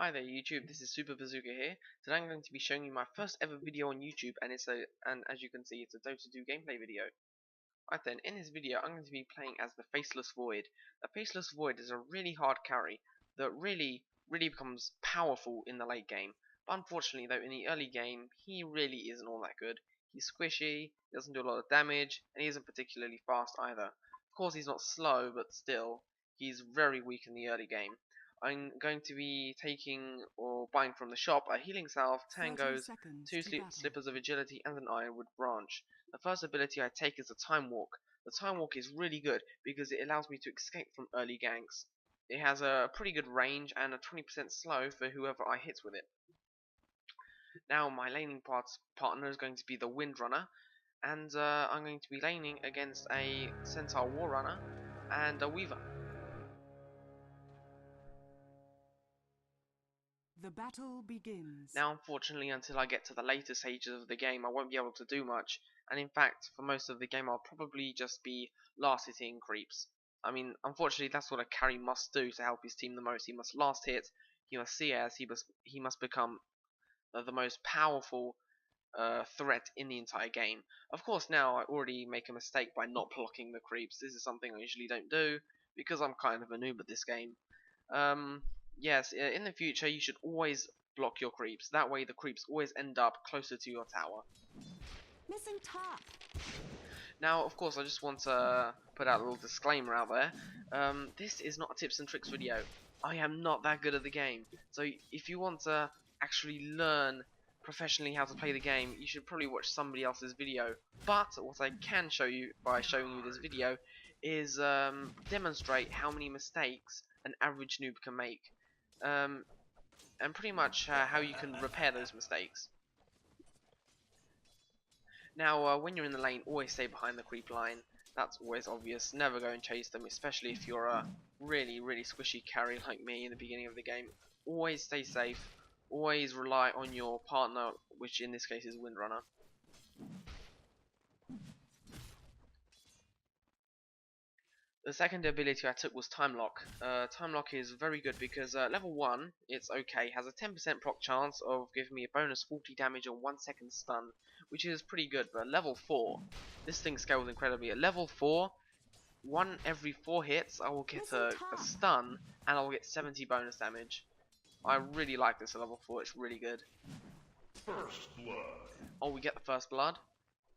Hi there YouTube, this is Super Bazooka here. Today I'm going to be showing you my first ever video on YouTube, and as you can see, it's a Dota 2 gameplay video. Right then, in this video I'm going to be playing as the Faceless Void. The Faceless Void is a really hard carry that really becomes powerful in the late game. But unfortunately though, in the early game, he really isn't all that good. He's squishy, he doesn't do a lot of damage, and he isn't particularly fast either. Of course he's not slow, but still, he's very weak in the early game. I'm going to be taking or buying from the shop a healing salve, tangos, two slippers of agility, and an ironwood branch. The first ability I take is the time walk. The time walk is really good because it allows me to escape from early ganks. It has a pretty good range and a 20% slow for whoever I hit with it. Now my laning partner is going to be the Windrunner, and I'm going to be laning against a Centaur Warrunner and a Weaver. The battle begins. Now, unfortunately, until I get to the later stages of the game, I won't be able to do much. And in fact, for most of the game, I'll probably just be last hitting creeps. I mean, unfortunately, that's what a carry must do to help his team the most. He must last hit, he must CS, he must become the most powerful threat in the entire game. Of course, now I already make a mistake by not blocking the creeps. This is something I usually don't do because I'm kind of a noob at this game. Yes, in the future you should always block your creeps. That way the creeps always end up closer to your tower. Missing top. Now, of course, I just want to put out a little disclaimer out there. This is not a tips and tricks video. I am not that good at the game. So if you want to actually learn professionally how to play the game, you should probably watch somebody else's video. But what I can show you by showing you this video is demonstrate how many mistakes an average noob can make. And pretty much how you can repair those mistakes. Now, when you're in the lane, always stay behind the creep line. That's always obvious. Never go and chase them, especially if you're a really squishy carry like me in the beginning of the game. Always stay safe. Always rely on your partner, which in this case is Windrunner. The second ability I took was Time Lock. Time Lock is very good because level 1, it's okay, has a 10% proc chance of giving me a bonus 40 damage and 1 second stun, which is pretty good. But level 4, this thing scales incredibly. At level 4, every 4 hits, I will get a stun, and I will get 70 bonus damage. I really like this at level 4, it's really good. First blood. Oh, we get the first blood.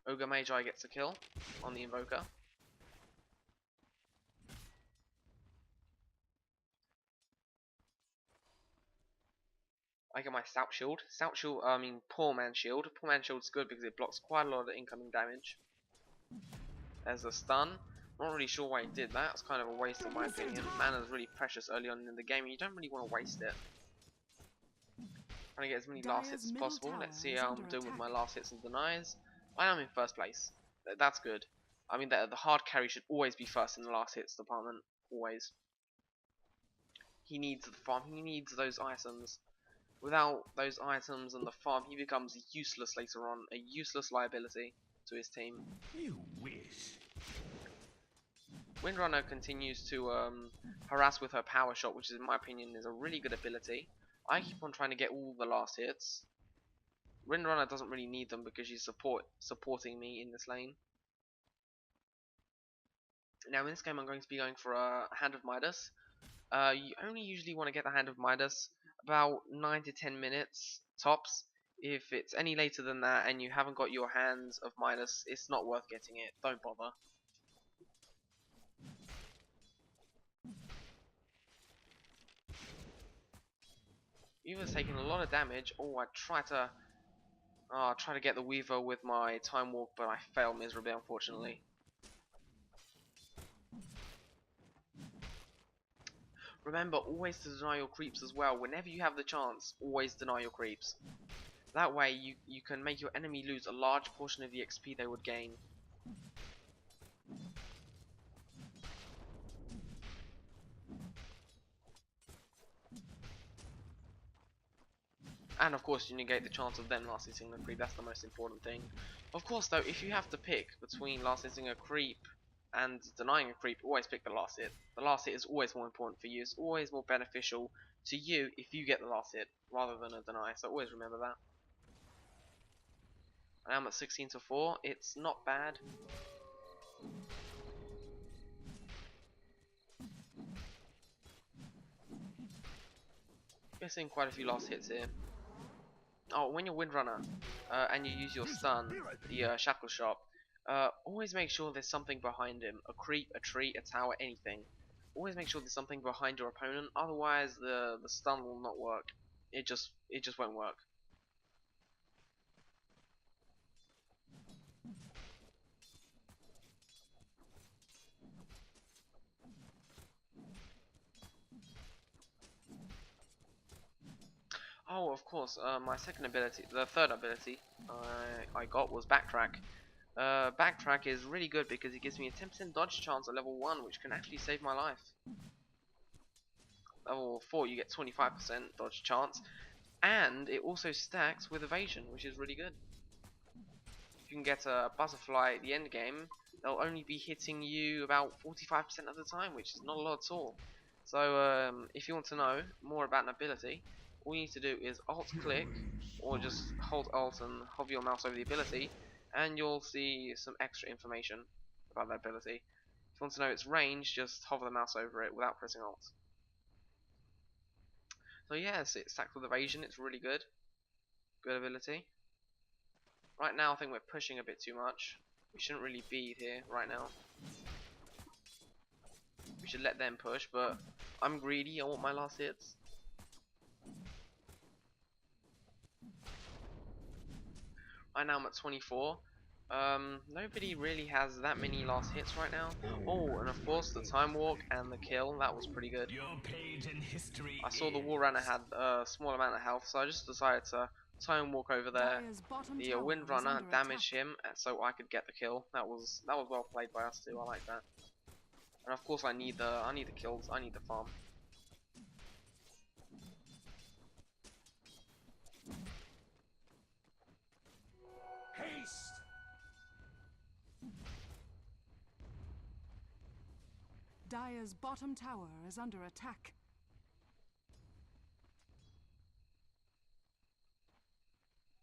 Ogre Magi gets a kill on the Invoker. I get my Stout Shield. Poor Man Shield. Poor Man Shield's good because it blocks quite a lot of incoming damage. There's a stun. Not really sure why he did that. It's kind of a waste in my opinion. Mana is really precious early on in the game, and you don't really want to waste it. Trying to get as many last hits as possible. Let's see how I'm doing with my last hits and denies. I am in first place. That's good. I mean, the hard carry should always be first in the last hits department. Always. He needs the farm. He needs those items. Without those items and the farm, he becomes useless later on, a useless liability to his team. You wish. Windrunner continues to harass with her power shot, which is, in my opinion, is a really good ability. I keep on trying to get all the last hits. Windrunner doesn't really need them because she's supporting me in this lane. Now in this game I'm going to be going for a Hand of Midas. You only usually want to get the Hand of Midas about 9 to 10 minutes tops. If it's any later than that and you haven't got your Hands of Midas, it's not worth getting it. Don't bother. Weaver's taking a lot of damage. Oh, I try to get the Weaver with my Time Walk, but I fail miserably, unfortunately. Remember, always to deny your creeps as well. Whenever you have the chance, always deny your creeps. That way, you can make your enemy lose a large portion of the XP they would gain. And of course, you negate the chance of them last hitting the creep. That's the most important thing. Of course, though, if you have to pick between last hitting a creep and denying a creep, always pick the last hit. The last hit is always more important for you. It's always more beneficial to you if you get the last hit rather than a deny. So always remember that. And I'm at 16 to 4. It's not bad. Missing quite a few last hits here. Oh, when you're Windrunner and you use your stun, the shackle shot, always make sure there's something behind him. A creep, a tree, a tower, anything. Always make sure there's something behind your opponent. Otherwise, the stun will not work. It just won't work. Oh, of course. My second ability, the third ability I got was Backtrack. Backtrack is really good because it gives me a 10% dodge chance at level 1, which can actually save my life. Level 4, you get 25% dodge chance, and it also stacks with evasion, which is really good. If you can get a butterfly at the end game, they'll only be hitting you about 45% of the time, which is not a lot at all. So if you want to know more about an ability, all you need to do is alt click or just hold alt and hover your mouse over the ability, and you'll see some extra information about that ability. If you want to know its range, just hover the mouse over it without pressing alt. So yes, it's stacked with evasion. It's really good. Good ability. Right now I think we're pushing a bit too much. We shouldn't really be here right now. We should let them push, but I'm greedy. I want my last hits. Right now I'm at 24. Nobody really has that many last hits right now. Oh, and of course the time walk and the kill, that was pretty good. I saw the War Runner had a small amount of health, so I just decided to time walk over there. The Windrunner damaged him, so I could get the kill. That was well played by us too. I like that. And of course I need the kills. I need the farm. Haste! Dire's bottom tower is under attack.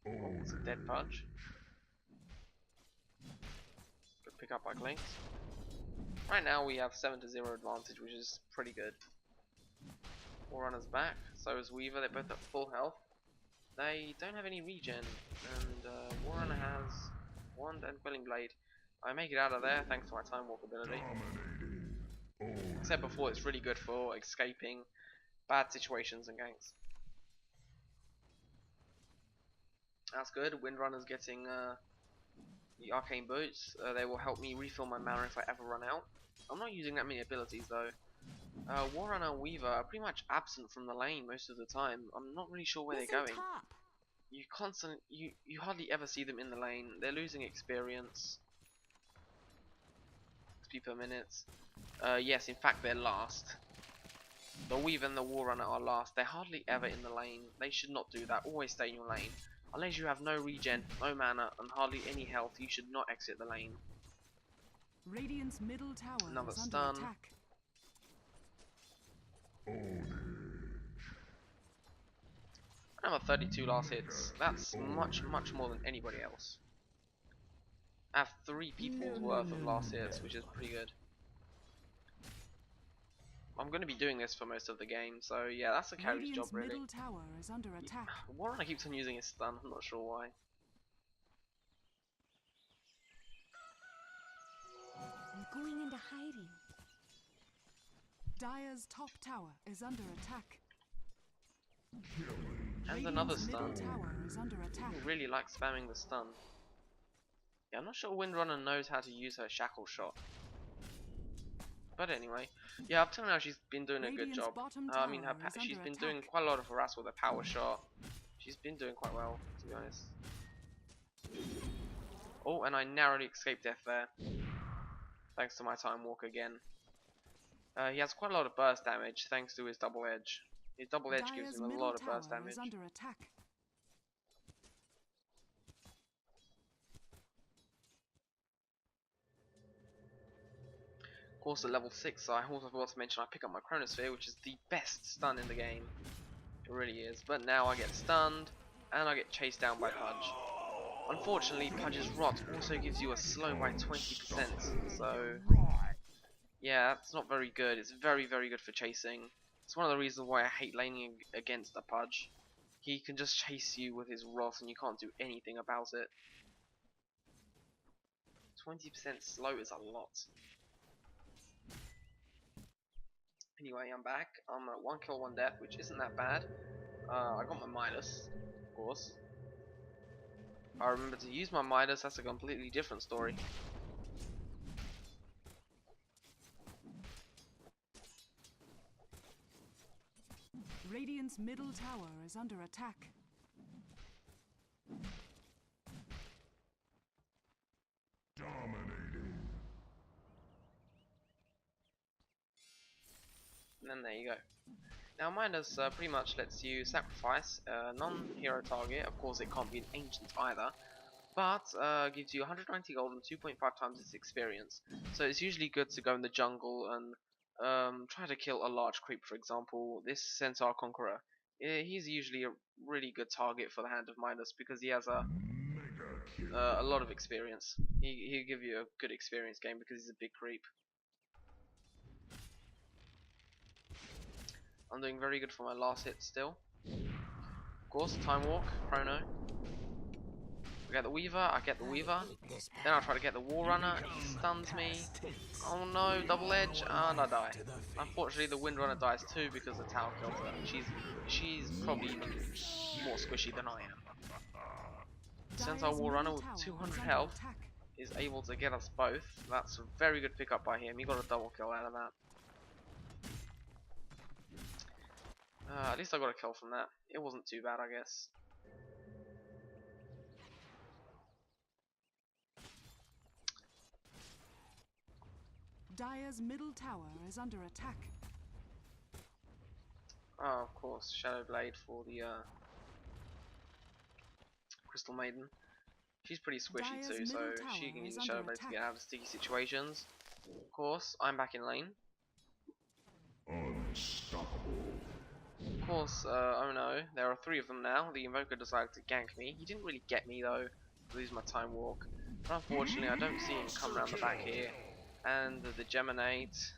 Oh, it's a dead punch. Good pick up by Clinks. Right now we have 7 to 0 advantage, which is pretty good. Warrunner's back, so is Weaver. They're both at full health. They don't have any regen, and Warrunner has Wand and Quelling Blade. I make it out of there thanks to my Time Walk ability. I said before, it's really good for escaping bad situations and ganks. That's good. Windrunner's getting the Arcane Boots. They will help me refill my mana if I ever run out. I'm not using that many abilities though. Warrunner and Weaver are pretty much absent from the lane most of the time. I'm not really sure where they're going. You hardly ever see them in the lane. They're losing experience. XP per minute. Yes, in fact they're last. The Weaver and the Warrunner are last. They're hardly ever in the lane. They should not do that. Always stay in your lane. Unless you have no regen, no mana, and hardly any health, you should not exit the lane. Radiant's middle tower Another is stun. under attack. I'm at 32 last hits. That's much more than anybody else. I have 3 people's worth of last hits, which is pretty good. I'm going to be doing this for most of the game, so yeah, that's the carry's job really. Middle tower is under attack. Warrunner keeps on using his stun, I'm not sure why. I'm going into hiding. Dire's top tower is under attack. And another stun. Middle tower is under attack. People really like spamming the stun. Yeah, I'm not sure Windrunner knows how to use her shackle shot. But anyway, yeah, up till now she's been doing a good job. I mean, she's been doing quite a lot of harass with her power shot. She's been doing quite well, to be honest. Oh, and I narrowly escaped death there. Thanks to my time walk again. He has quite a lot of burst damage thanks to his double edge. His double edge gives him a lot of burst damage. Under attack. Of course, at level 6, I also forgot to mention I pick up my Chronosphere, which is the best stun in the game. It really is. But now I get stunned, and I get chased down by Pudge. Unfortunately, Pudge's Rot also gives you a slow by 20%, so yeah, that's not very good. It's very, very good for chasing. It's one of the reasons why I hate laning against a Pudge. He can just chase you with his Rot and you can't do anything about it. 20% slow is a lot. Anyway, I'm back. I'm at 1 kill 1 death, which isn't that bad. I got my Midas, of course. If I remember to use my Midas, that's a completely different story. Radiant's middle tower is under attack. Dominating. And then there you go. Now Midas pretty much lets you sacrifice a non-hero target. Of course it can't be an ancient either. But gives you 190 gold and 2.5 times its experience. So it's usually good to go in the jungle and try to kill a large creep, for example. This Centaur Conqueror. He's usually a really good target for the Hand of Midas because he has a lot of experience. He'll give you a good experience game because he's a big creep. I'm doing very good for my last hit still. Of course, Time Walk, Chrono. I get the Weaver, I get the Weaver. Then I try to get the War Runner, he stuns me. Oh no, double edge, and I die. Unfortunately, the Wind Runner dies too because the tower kills her. She's probably even more squishy than I am. Since our War Runner with 200 health is able to get us both, that's a very good pickup by him. He got a double kill out of that. At least I got a kill from that. It wasn't too bad, I guess. Dire's middle tower is under attack. Oh, of course, Shadow Blade for the Crystal Maiden. She's pretty squishy too, so she can use the Shadow Blade to get out of sticky situations. Of course, I'm back in lane. Unstoppable. Of course, oh no, there are 3 of them now. The Invoker decided to gank me. He didn't really get me though. I lose my Time Walk. But unfortunately, I don't see him come around the back here. And the Geminate.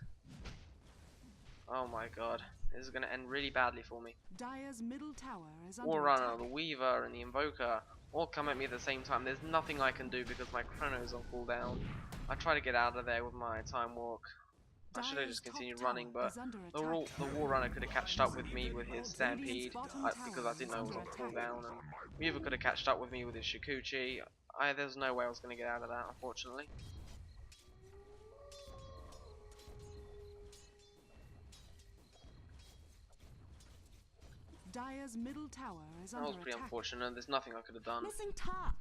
Oh my god, this is going to end really badly for me. Dire's middle tower is under War attack. Runner, the Weaver, and the Invoker all come at me at the same time. There's nothing I can do because my Chrono's on cooldown. I try to get out of there with my Time Walk. I should have just continued running, but the War Runner could have catched up with me with his Stampede because I didn't know it was on cooldown, and Weaver could have catched up with me with his Shikuchi. There's no way I was going to get out of that, unfortunately. Dire's middle tower is That under was pretty attack. unfortunate. There's nothing I could have done. Missing top.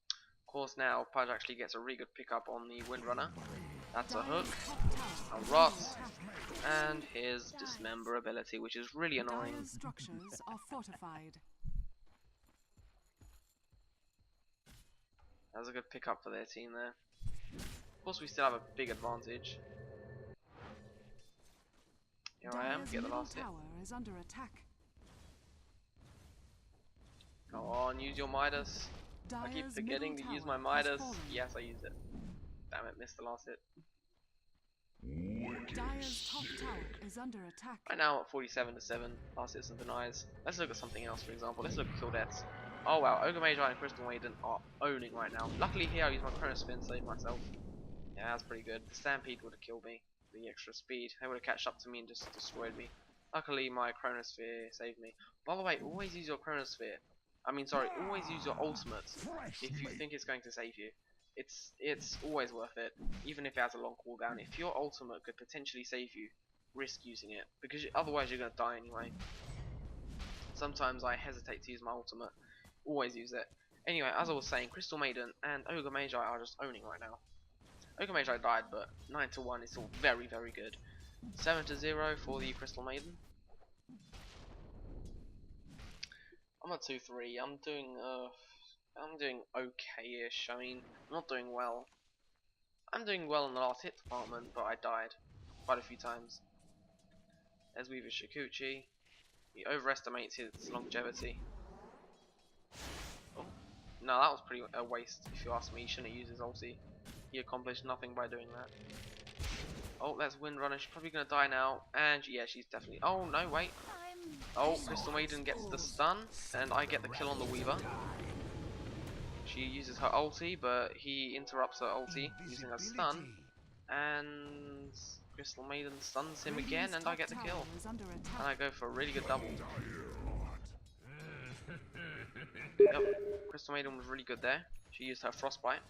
Of course, now Pudge actually gets a really good pickup on the Windrunner. That's a hook, Dire's top tower a rot, is under attack. and his dismember ability, which is really annoying. Dire's structures are fortified. That was a good pickup for their team there. Of course, we still have a big advantage. Here I am, Dire's get the middle last hit. tower is under attack. Go on, use your Midas. I keep Dire's forgetting to middle use my tower has Midas. fallen. Yes, I used it. Damn it, missed the last hit. Dire's top tower is under attack. Right now at 47 to 7, last hits and denies. Let's look at something else, for example. Let's look at kill deaths. Oh wow, Ogre Magi and Crystal Maiden are owning right now. Luckily here I use my Chronosphere and save myself. Yeah, that's pretty good. The Stampede would have killed me. The extra speed. They would have catched up to me and just destroyed me. Luckily my Chronosphere saved me. By the way, always use your Chronosphere. Always use your ultimate if you think it's going to save you. It's always worth it, even if it has a long cooldown. If your ultimate could potentially save you, risk using it, because otherwise you're going to die anyway. Sometimes I hesitate to use my ultimate. Always use it. Anyway, as I was saying, Crystal Maiden and Ogre Magi are just owning right now. Ogre Magi died, but 9 to 1 is still very, very good. 7 to 0 for the Crystal Maiden. I'm at 2-3. I'm doing okay-ish. I mean, I'm not doing well. I'm doing well in the last hit department, but I died quite a few times. There's Weaver Shikuchi. He overestimates his longevity. Oh. No, that was pretty a waste if you ask me. He shouldn't use his ulti. He accomplished nothing by doing that. Oh, there's Windrunner. She's probably gonna die now. And yeah, she's definitely. Oh no, wait. Oh, Crystal Maiden gets the stun, and I get the kill on the Weaver. She uses her ulti, but he interrupts her ulti using her stun. And Crystal Maiden stuns him again, and I get the kill. And I go for a really good double. Yep, Crystal Maiden was really good there. She used her Frostbite.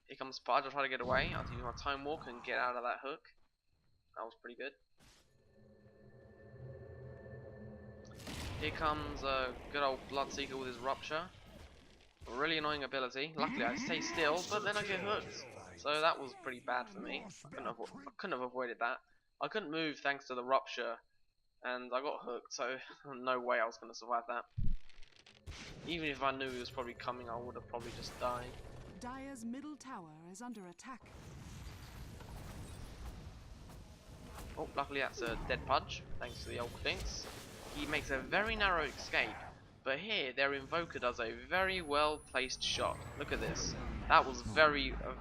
Here comes Pudge. I'll try to get away. I'll use my Time Walk and get out of that hook. That was pretty good. Here comes a good old Bloodseeker with his Rupture. A really annoying ability. Luckily I stay still, but then I get hooked. So that was pretty bad for me. I couldn't have avoided that. I couldn't move thanks to the Rupture, and I got hooked, so no way I was going to survive that. Even if I knew he was probably coming, I would have probably just died. Dire's middle tower is under attack. Oh, luckily that's a dead Pudge, thanks to the old Clinks. He makes a very narrow escape, but here their Invoker does a very well placed shot. Look at this. That was a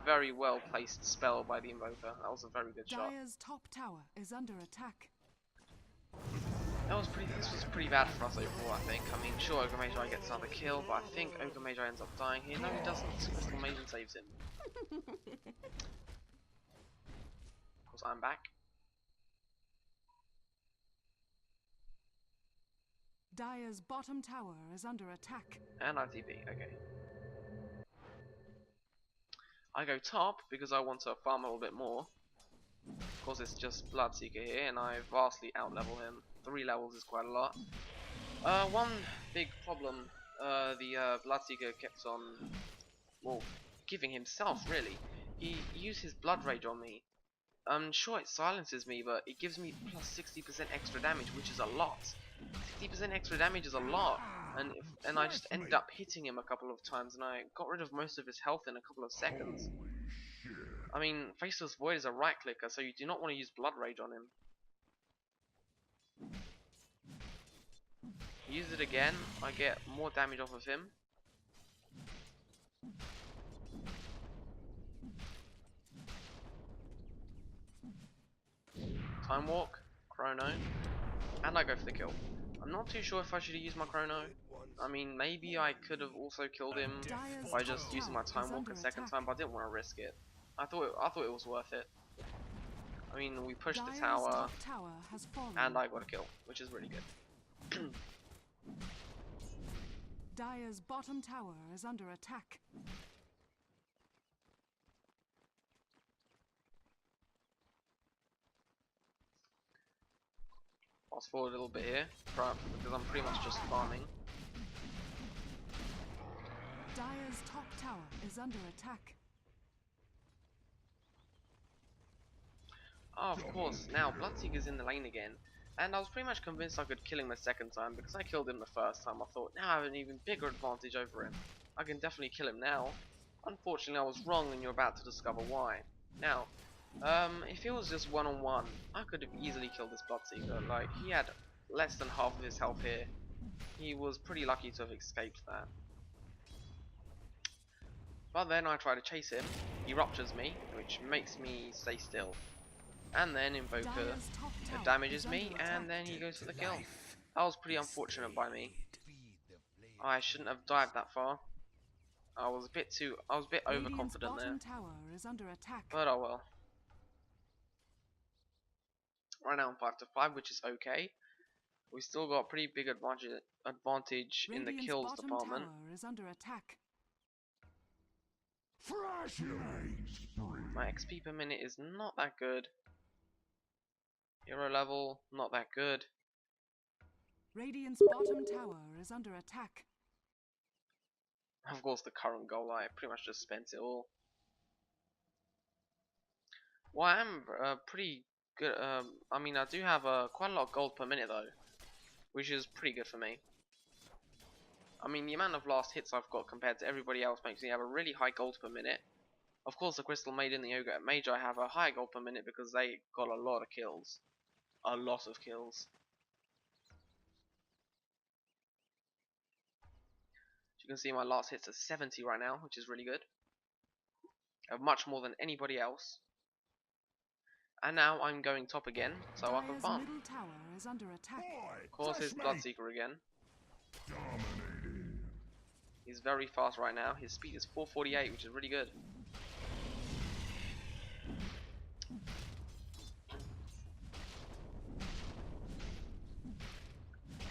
very well placed spell by the Invoker. That was a very good shot. Dire's top tower is under attack. This was pretty bad for us overall, I think. I mean, sure, Ogre Magi gets another kill, but I think Ogre Magi ends up dying here. No, he doesn't. Crystal Maiden saves him. Of course, I'm back. Dire's bottom tower is under attack. And I TP, okay. I go top because I want to farm a little bit more. Of course, it's just Bloodseeker here, and I vastly outlevel him. 3 levels is quite a lot. One big problem, the Bloodseeker kept on, well, giving himself, really. He used his Blood Rage on me. I'm sure it silences me, but it gives me plus 60% extra damage, which is a lot. 60% extra damage is a lot, and I just ended up hitting him a couple of times, and I got rid of most of his health in a couple of seconds. I mean, Faceless Void is a right clicker, so you do not want to use Blood Rage on him. Use it again, I get more damage off of him. Time Walk, Chrono, and I go for the kill. I'm not too sure if I should have used my Chrono. I mean, maybe I could have also killed him by just using my Time Walk a second time, but I didn't want to risk it. I thought it was worth it. I mean, we pushed the tower, and I got a kill, which is really good. Dire's bottom tower is under attack. Fast forward a little bit here, because I'm pretty much just farming. Dire's top tower is under attack. Oh, of course, now Bloodseeker's in the lane again. And I was pretty much convinced I could kill him the second time, because I killed him the first time. I thought, now I have an even bigger advantage over him. I can definitely kill him now. Unfortunately, I was wrong, and you're about to discover why. Now, if it was just one-on-one, I could have easily killed this Bloodseeker. Like, he had less than half of his health here. He was pretty lucky to have escaped that. But then I try to chase him. He ruptures me, which makes me stay still. And then Invoker damages me, and then he goes for the kill. That was pretty unfortunate by me. I shouldn't have dived that far. I was a bit overconfident there. But oh well. Right now I'm 5-5, which is okay. We still got a pretty big advantage in the kills department. My XP per minute is not that good. Hero level, not that good. Radiant's bottom tower is under attack. Of course, the current goal, I pretty much just spent it all. Well, I am pretty good. I mean, I do have quite a lot of gold per minute though, which is pretty good for me. I mean, the amount of last hits I've got compared to everybody else makes me have a really high gold per minute. Of course, the Crystal Maiden and the Ogre Magi have a higher gold per minute because they got a lot of kills. A lot of kills. As you can see, my last hits are 70 right now, which is really good. I have much more than anybody else. And now I'm going top again, so I can Dire's farm. middle tower is under attack. Boy, Of course, it's flashmate. Bloodseeker again. Dominating. He's very fast right now. His speed is 448, which is really good.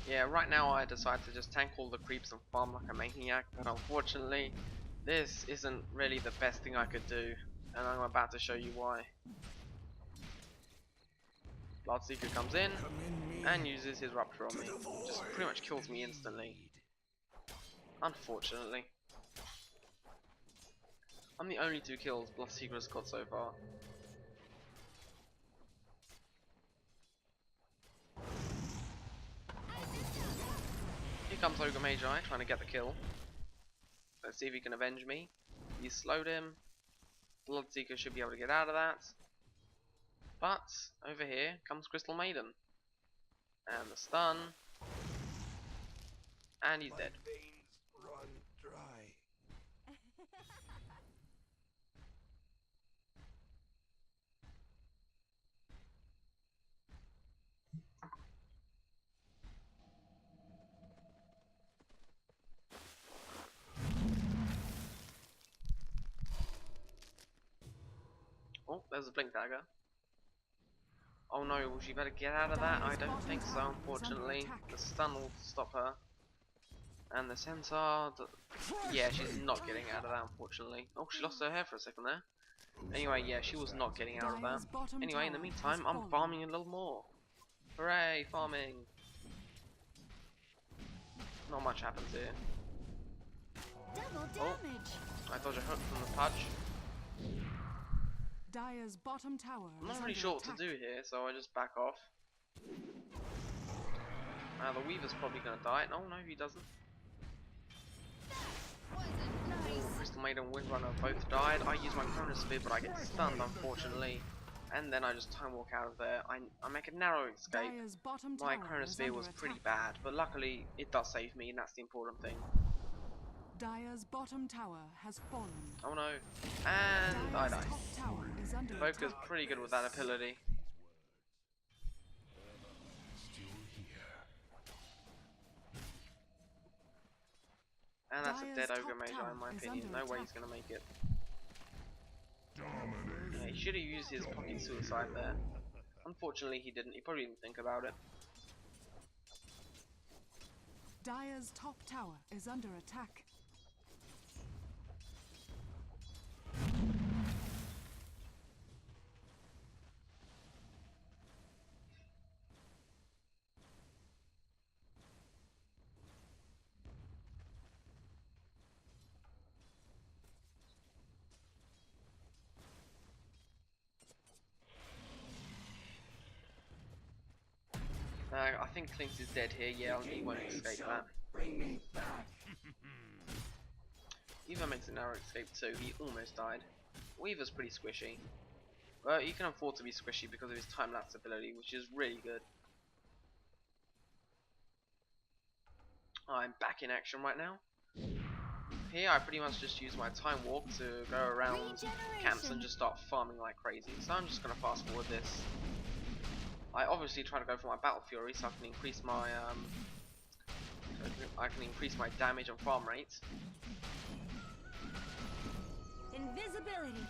Yeah, right now I decide to just tank all the creeps and farm like a maniac, but unfortunately, this isn't really the best thing I could do, and I'm about to show you why. Bloodseeker comes in and uses his Rupture on me. Just pretty much kills me instantly. Unfortunately. I'm the only 2 kills Bloodseeker has got so far. Here comes Ogre Magi trying to get the kill. Let's see if he can avenge me. He slowed him. Bloodseeker should be able to get out of that. But over here comes Crystal Maiden. And the stun. And he's dead. Veins run dry. Oh, there's a blink dagger. Oh no, will she better get out of that? I don't think so, unfortunately. The stun will stop her. And the centaur... Yeah, she's not getting out of that, unfortunately. Oh, she lost her hair for a second there. Anyway, yeah, she was not getting out of that. Anyway, in the meantime, I'm farming a little more. Hooray, farming! Not much happens here. Double Oh, damage. I dodge a hook from the punch. Dire's bottom tower I'm is not really under sure what to attack. do here, so I just back off. The Weaver's probably gonna die. No, no, he doesn't. Crystal Maiden and Windrunner both died. I use my Chrono Sphere, but I get stunned, unfortunately. And then I just time walk out of there. I make a narrow escape. Dire's bottom My tower Chrono is Sphere under was pretty attack. bad, but luckily it does save me, and that's the important thing. Dire's bottom tower has fallen. Oh no. And I Dire's die. top tower is under Invoker's attack. pretty good with that ability. Still here. And that's a dead Dire's Ogre top Magi tower in my is opinion. under No way he's attack. gonna make it. Dominating. Yeah, he should have used his pocket suicide there. Unfortunately he didn't. He probably didn't think about it. Dire's top tower is under attack. I think Clinks is dead here. Yeah, he won't escape that. Bring me back. Eva makes a narrow escape too. He almost died. Weaver's pretty squishy. But he can afford to be squishy because of his time-lapse ability, which is really good. I'm back in action right now. Here I pretty much just use my time walk to go around camps and just start farming like crazy. So I'm just going to fast forward this. I obviously try to go for my Battle Fury so I can increase my damage and farm rate. Invisibility.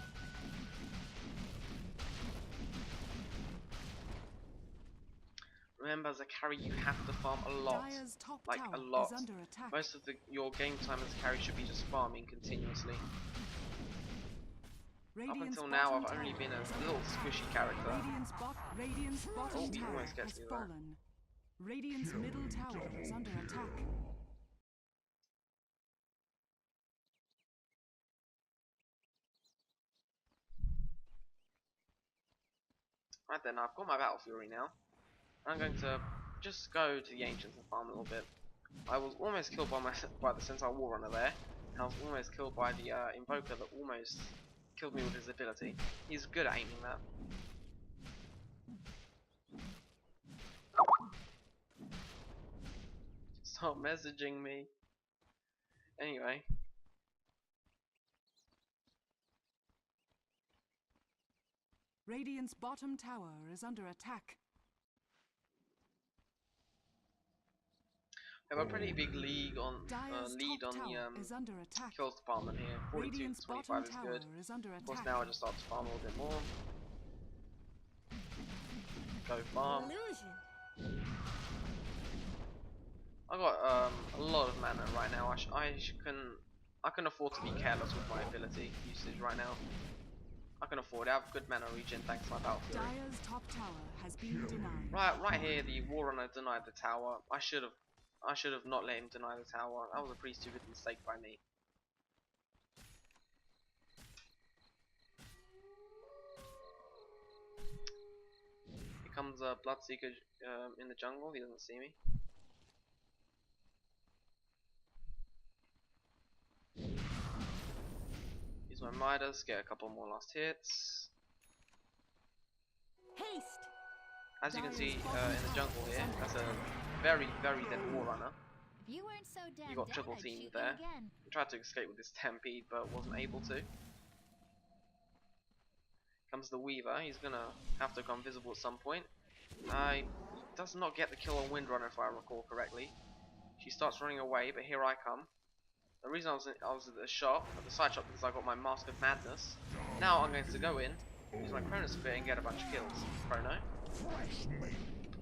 Remember, as a carry you have to farm a lot. Dire's top Like tower a lot. is under attack. Most of your game time as a carry should be just farming continuously. Up Radiant's until now bottom I've only tower been is a under little attack. squishy character. Radiant's bottom Oh, he tower almost gets has me there. fallen. Radiant's middle tower is under attack. Right then, I've got my Battle Fury now. I'm going to just go to the Ancients and farm a little bit. I was almost killed by the Sentinel War Runner there. I was almost killed by the Invoker that almost killed me with his ability. He's good at aiming that. Stop messaging me. Anyway. Radiant's bottom tower is under attack. We have a pretty big lead on Dire's lead top on tower the is under attack. kills department here. 42 to Radiant's 25 bottom is tower good. is under Of course, attack. now I just start to farm a little bit more. Go farm. Illusion. I got a lot of mana right now. I can afford to be careless with my ability usage right now. I can afford it. I have good mana regen thanks to my Battle Fury. Dire's top tower has been denied. Right here, the War Runner denied the tower. I should have not let him deny the tower. That was a pretty stupid mistake by me. Here comes a Bloodseeker in the jungle. He doesn't see me. Use my Midas, get a couple more last hits. Haste. As you can see in the jungle here, that's a very, very dead War Runner. If you weren't so damn You got dead, triple I'd teamed shoot you there. again. He tried to escape with his Stampede, but wasn't able to. Comes the Weaver. He's gonna have to become visible at some point. He does not get the kill on Windrunner if I recall correctly. She starts running away, but here I come. The reason I was at the shop, at the side shop, because I got my Mask of Madness. Now I'm going to go in, use my Chronosphere and get a bunch of kills. Chrono.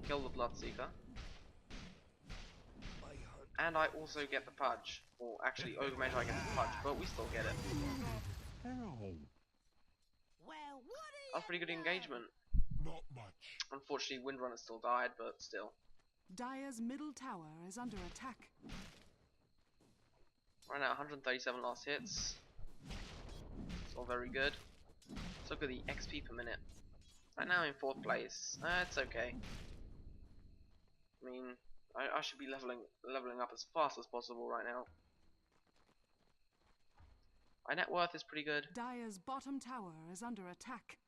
Kill the Bloodseeker. And I also get the Pudge. Or actually, Ogre Mage I get the Pudge, but we still get it. Well, That was pretty good engagement. Not much. Unfortunately, Windrunner still died, but still. Dire's middle tower is under attack. Right now, 137 last hits. It's all very good. Let's look at the XP per minute. Right now in 4th place. It's okay. I mean, I should be leveling up as fast as possible right now. My net worth is pretty good. Dire's bottom tower is under attack.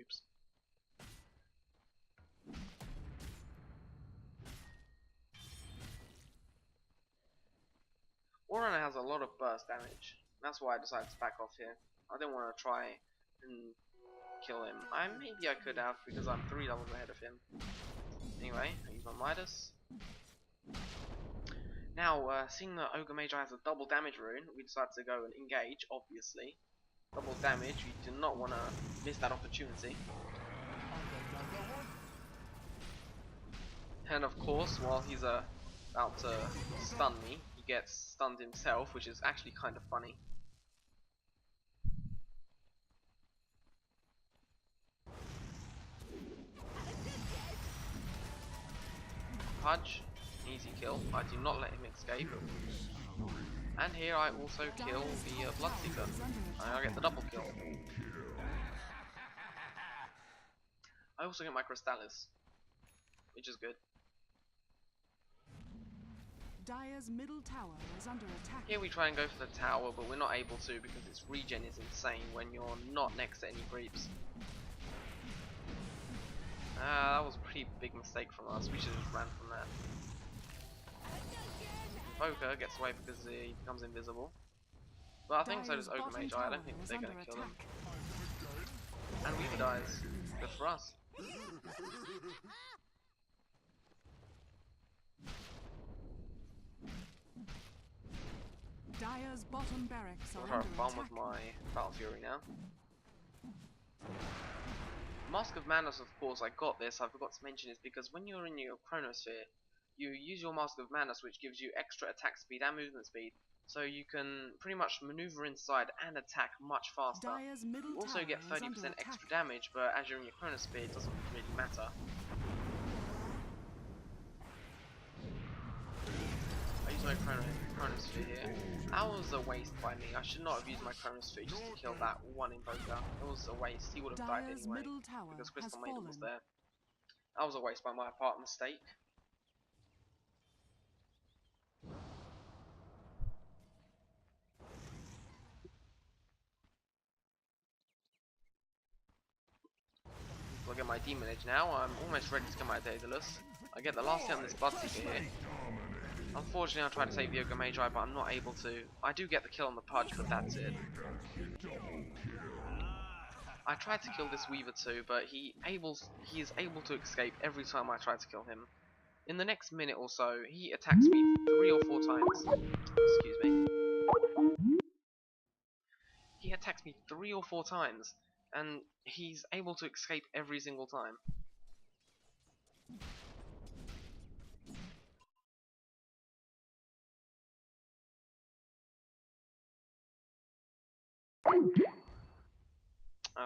Oops. War Runner has a lot of burst damage. That's why I decided to back off here. I didn't want to try and kill him. Maybe I could have because I'm 3 levels ahead of him. Anyway, I use my Midas. Now, seeing that Ogre Mage has a double damage rune, we decided to go and engage, obviously. Double damage, you do not want to miss that opportunity. And of course, while he's about to stun me, he gets stunned himself, which is actually kind of funny. Pudge, easy kill. I do not let him escape. And here I also kill the Bloodseeker. I get the double kill. I also get my Crystallis, which is good. Dire's middle tower is under attack. Here we try and go for the tower, but we're not able to because its regen is insane when you're not next to any creeps. That was a pretty big mistake from us. We should have just ran from that. Invoker gets away because he becomes invisible. But I think so does Ogre Mage. I don't think they're going to kill him. And Weaver dies. Good for us. Dire's bottom barracks I'll are try under to farm attack. with my Battle Fury now. Mask of Madness, of course, I got this. I forgot to mention is because when you're in your Chronosphere, you use your Mask of Madness, which gives you extra attack speed and movement speed, so you can pretty much maneuver inside and attack much faster. Dire's middle You also tower get is 30% under attack. extra damage, but as you're in your Chronosphere, it doesn't really matter. I use my Chronosphere here. That was a waste by me. I should not have used my Chronosphere just to kill that one Invoker. It was a waste. He would have died Dire's anyway middle tower because has Crystal Maiden was fallen. there. That was a waste by my part, mistake. get my Demon Edge now. I'm almost ready to get my Daedalus. I get the last hit on this Bloodseeker here. Unfortunately, I tried to save the Yoga Magi, but I'm not able to. I do get the kill on the Pudge, but that's it. I tried to kill this Weaver too, but he is able to escape every time I try to kill him. In the next minute or so, he attacks me 3 or 4 times. Excuse me. He attacks me 3 or 4 times, and he's able to escape every single time.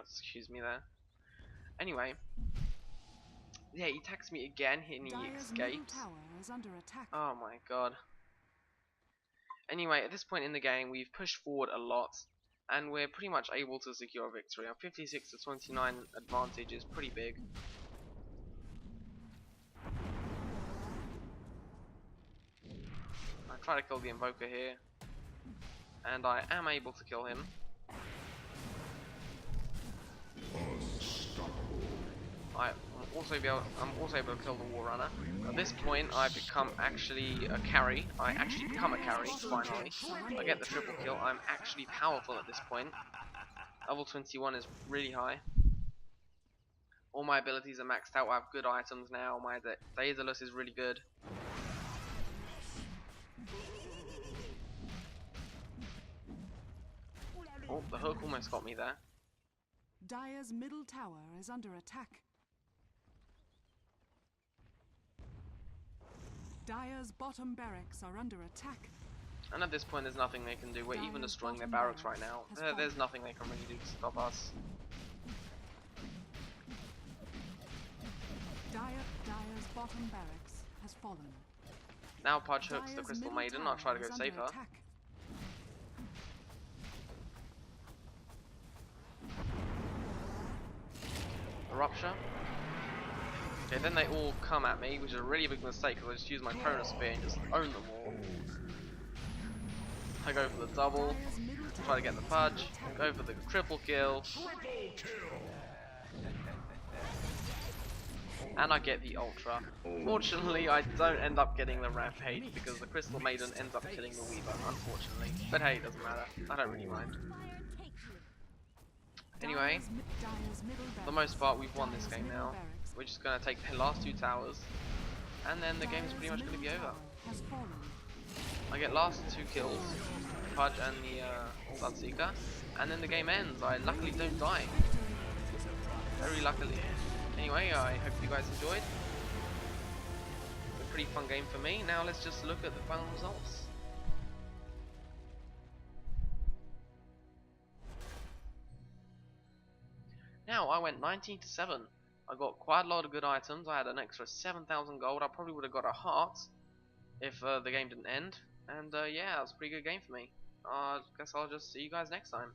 Excuse me there. Anyway, yeah, he attacks me again and he Dire's middle escapes. tower is under attack. Oh my god. Anyway, at this point in the game, we've pushed forward a lot, and we're pretty much able to secure a victory. Our 56 to 29 advantage is pretty big. I try to kill the Invoker here, and I am able to kill him. I'm also able to kill the War Runner. At this point, I become actually a carry. I actually become a carry, finally. I get the triple kill. I'm actually powerful at this point. Level 21 is really high. All my abilities are maxed out. I have good items now. My Daedalus is really good. Oh, the hook almost got me there. Dire's middle tower is under attack. Dire's bottom barracks are under attack. And at this point, there's nothing they can do. We're even destroying their barracks right now. There's nothing they can really do to stop us. Dire's bottom barracks has fallen. Now Pudge hooks the Dire's Crystal middle Maiden. I'll try to tower go is save under her. attack. The Rupture. Okay, then they all come at me, which is a really big mistake because I just use my Chronos Spear and just own them all. I go for the double, Dire's middle try tower to get the is Pudge, under attack. go for the triple kill, and I get the Ultra. Fortunately, I don't end up getting the Rampage because the Crystal Maiden ends up killing the Weaver, unfortunately. But hey, it doesn't matter. I don't really mind. Fire takes you. Anyway, Dire's middle for the barracks. most part, we've won this Dire's game middle now. barracks. We're just going to take the last 2 towers, and then the game's pretty much going to be over. Has fallen. I get last 2 kills, Pudge and the Bloodseeker, and then the game ends. I luckily don't die. Very luckily. Anyway, I hope you guys enjoyed. It's a pretty fun game for me. Now let's just look at the final results. Now I went 19 to 7. I got quite a lot of good items. I had an extra 7,000 gold. I probably would have got a heart if the game didn't end. And yeah, it was a pretty good game for me. I guess I'll just see you guys next time.